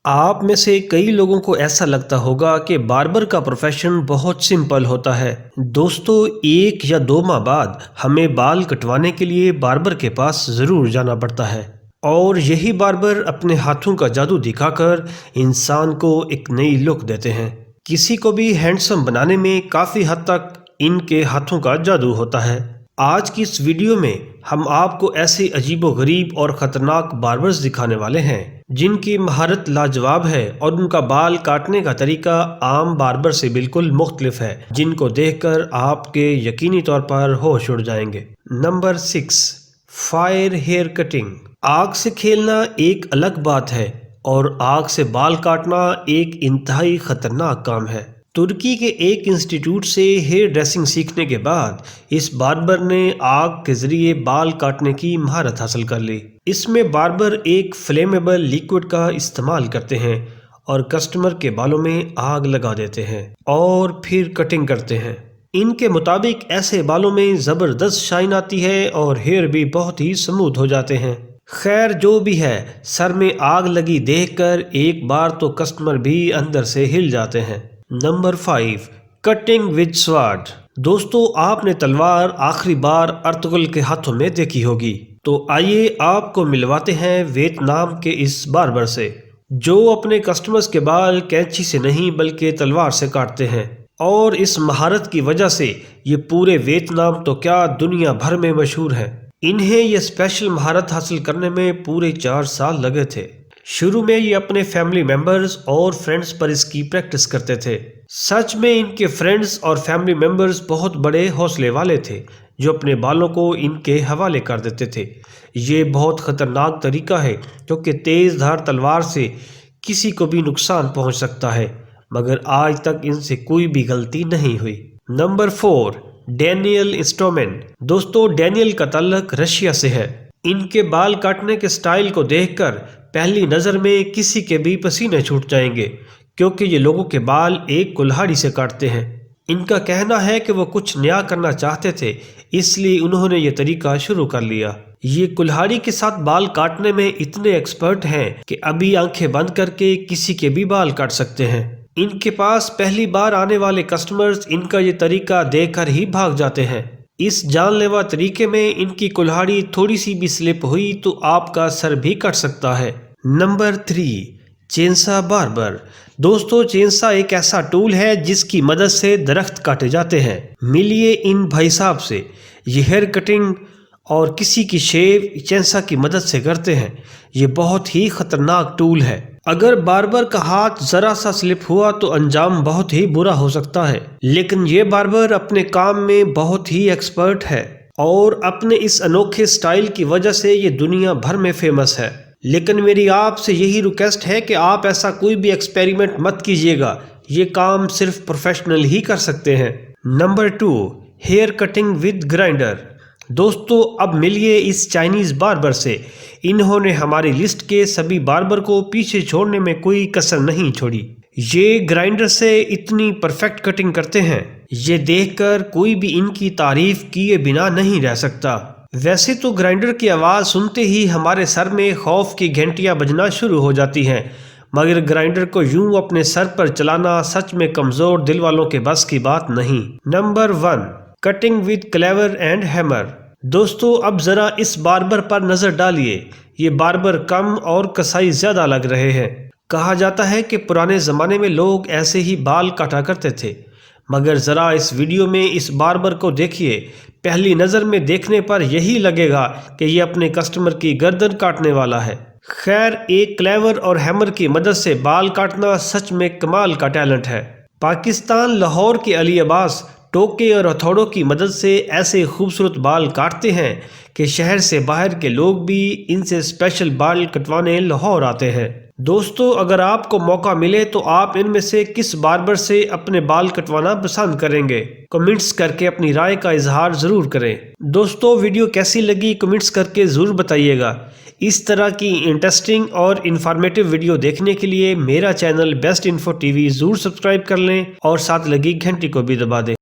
آپ میں سے کئی لوگوں کو ایسا لگتا ہوگا کہ باربر کا پروفیشن بہت سمپل ہوتا ہے۔ دوستو، 1 یا 2 ماہ بعد ہمیں بال کٹوانے کے لیے باربر کے پاس ضرور جانا پڑتا ہے، اور یہی باربر اپنے ہاتھوں کا جادو دکھا کر انسان کو ایک نئی لک دیتے ہیں۔ کسی کو بھی ہینڈسم بنانے میں کافی حد تک ان کے ہاتھوں کا جادو ہوتا ہے۔ آج کی اس ویڈیو میں ہم آپ کو ایسے عجیب و غریب اور خطرناک باربرز دکھانے والے ہیں جن کی مہارت لاجواب ہے اور ان کا بال کاٹنے کا طریقہ عام باربر سے بالکل مختلف ہے، جن کو دیکھ کر آپ کے یقینی طور پر ہوش اڑ جائیں گے۔ Number 6، fire hair cutting. آگ سے کھیلنا ایک الگ بات ہے اور آگ سے بال کاٹنا ایک انتہائی خطرناک کام ہے۔ ترکی کے ایک انسٹیٹیوٹ سے ہیئر ڈریسنگ سیکھنے کے بعد اس باربر نے آگ کے ذریعے بال کاٹنے کی مہارت حاصل کر لی۔ اس میں باربر ایک فلیمیبل لیکوڈ کا استعمال کرتے ہیں اور کسٹمر کے بالوں میں آگ لگا دیتے ہیں اور پھر کٹنگ کرتے ہیں۔ ان کے مطابق ایسے بالوں میں زبردست شائن آتی ہے اور ہیئر بھی بہت ہی سموتھ ہو جاتے ہیں۔ خیر جو بھی ہے، سر میں آگ لگی دیکھ کر ایک بار تو کسٹمر بھی اندر سے ہل جاتے ہیں۔ Number 5، cutting with sword. دوستو، آپ نے تلوار آخری بار ارطغرل کے ہاتھوں میں دیکھی ہوگی، تو آئیے آپ کو ملواتے ہیں ویتنام کے اس باربر سے، جو اپنے کسٹمرز کے بال کینچی سے نہیں بلکہ تلوار سے کاٹتے ہیں، اور اس مہارت کی وجہ سے یہ پورے ویتنام تو کیا دنیا بھر میں مشہور ہے۔ انہیں یہ اسپیشل مہارت حاصل کرنے میں پورے 4 سال لگے تھے۔ شروع میں یہ اپنے فیملی ممبرز اور فرینڈز پر اس کی پریکٹس کرتے تھے۔ سچ میں ان کے فرینڈز اور فیملی ممبرز بہت بڑے حوصلے والے تھے جو اپنے بالوں کو ان کے حوالے کر دیتے تھے۔ یہ بہت خطرناک طریقہ ہے کیونکہ تیز دھار تلوار سے کسی کو بھی نقصان پہنچ سکتا ہے، مگر آج تک ان سے کوئی بھی غلطی نہیں ہوئی۔ نمبر 4، ڈینیل انسٹرومن۔ دوستو، ڈینیل کا تعلق رشیا سے ہے۔ ان کے بال کاٹنے کے سٹائل کو دیکھ کر پہلی نظر میں کسی کے بھی پسینے چھوٹ جائیں گے، کیونکہ یہ لوگوں کے بال ایک کلہاڑی سے کاٹتے ہیں۔ ان کا کہنا ہے کہ وہ کچھ نیا کرنا چاہتے تھے، اس لیے انہوں نے یہ طریقہ شروع کر لیا۔ یہ کلہاڑی کے ساتھ بال کاٹنے میں اتنے ایکسپرٹ ہیں کہ ابھی آنکھیں بند کر کے کسی کے بھی بال کاٹ سکتے ہیں۔ ان کے پاس پہلی بار آنے والے کسٹمرز ان کا یہ طریقہ دیکھ کر ہی بھاگ جاتے ہیں۔ اس جان لیوا طریقے میں ان کی کلہاڑی تھوڑی سی بھی سلپ ہوئی تو آپ کا سر بھی کٹ سکتا ہے۔ Number 3، chainsaw barber. دوستو، چینسا ایک ایسا ٹول ہے جس کی مدد سے درخت کاٹے جاتے ہیں۔ ملیے ان بھائی صاحب سے، یہ ہیئر کٹنگ اور کسی کی شیو چینسا کی مدد سے کرتے ہیں۔ یہ بہت ہی خطرناک ٹول ہے۔ اگر باربر کا ہاتھ ذرا سا سلپ ہوا تو انجام بہت ہی برا ہو سکتا ہے، لیکن یہ باربر اپنے کام میں بہت ہی ایکسپرٹ ہے اور اپنے اس انوکھے سٹائل کی وجہ سے یہ دنیا بھر میں فیمس ہے۔ لیکن میری آپ سے یہی ریکویسٹ ہے کہ آپ ایسا کوئی بھی ایکسپیریمنٹ مت کیجیے گا، یہ کام صرف پروفیشنل ہی کر سکتے ہیں۔ Number 2، hair cutting with grinder. دوستو، اب ملیے اس چائنیز باربر سے۔ انہوں نے ہماری لسٹ کے سبھی باربر کو پیچھے چھوڑنے میں کوئی کسر نہیں چھوڑی۔ یہ گرائنڈر سے اتنی پرفیکٹ کٹنگ کرتے ہیں، یہ دیکھ کر کوئی بھی ان کی تعریف کیے بنا نہیں رہ سکتا۔ ویسے تو گرائنڈر کی آواز سنتے ہی ہمارے سر میں خوف کی گھنٹیاں بجنا شروع ہو جاتی ہیں، مگر گرائنڈر کو یوں اپنے سر پر چلانا سچ میں کمزور دل والوں کے بس کی بات نہیں۔ Number 1، cutting with cleaver and hammer. دوستو، اب ذرا اس باربر پر نظر ڈالیے۔ یہ باربر کم اور کسائی زیادہ لگ رہے ہیں۔ کہا جاتا ہے کہ پرانے زمانے میں لوگ ایسے ہی بال کاٹا کرتے تھے، مگر ذرا اس ویڈیو میں اس باربر کو دیکھیے۔ پہلی نظر میں دیکھنے پر یہی لگے گا کہ یہ اپنے کسٹمر کی گردن کاٹنے والا ہے۔ خیر، ایک کلیور اور ہیمر کی مدد سے بال کاٹنا سچ میں کمال کا ٹیلنٹ ہے۔ پاکستان لاہور کے علی عباس ٹوکے اور ہتھوڑوں کی مدد سے ایسے خوبصورت بال کاٹتے ہیں کہ شہر سے باہر کے لوگ بھی ان سے اسپیشل بال کٹوانے لاہور آتے ہیں۔ دوستو، اگر آپ کو موقع ملے تو آپ ان میں سے کس باربر سے اپنے بال کٹوانا پسند کریں گے؟ کمنٹس کر کے اپنی رائے کا اظہار ضرور کریں۔ دوستو، ویڈیو کیسی لگی کمنٹس کر کے ضرور بتائیے گا۔ اس طرح کی انٹرسٹنگ اور انفارمیٹیو ویڈیو دیکھنے کے لیے میرا channel best info T V ضرور سبسکرائب کر لیں اور ساتھ لگی گھنٹی کو بھی دبا دیں۔